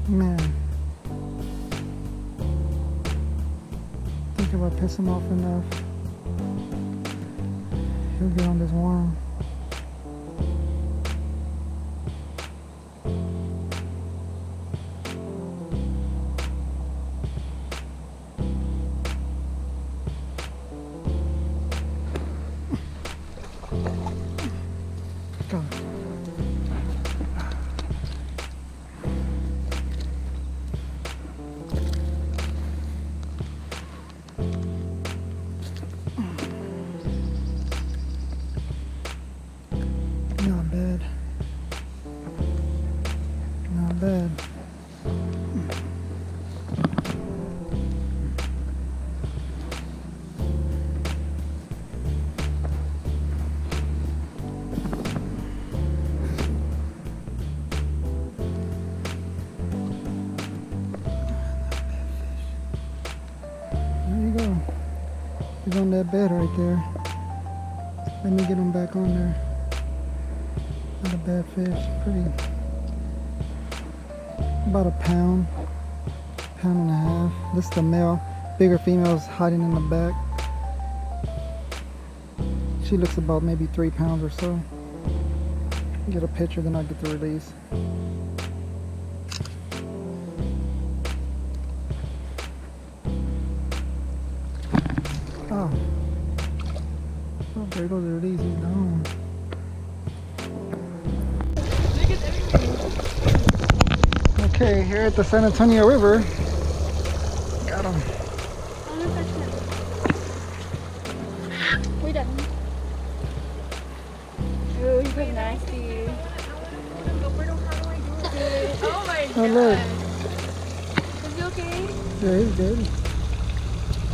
Man. Think if I piss him off enough, he'll get on this worm. Go. Not bad. Not bad. There you go. He's on that bed right there. Let me get him back on there. Not a bad fish. Pretty. About a pound. Pound and a half. This is the male. Bigger female's hiding in the back. She looks about maybe 3 pounds or so. Get a picture, then I'll get the release. Oh. Oh, there goes the release. He's gone. Okay, here at the San Antonio River. Got him. We done. Oh, he's like nasty. Oh my god. Oh, look. Is he okay? Yeah, he's good.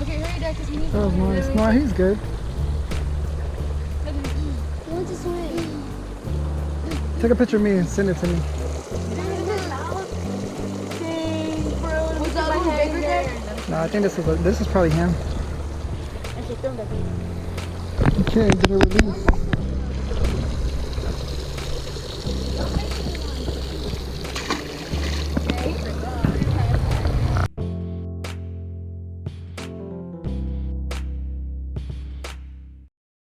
Okay, hurry, Dad, because we need to That was nice. No, he's good. He wants to swim. Take a picture of me and send it to me. Was that a little bigger, Dad? No, I think this is probably him. Okay, get a release.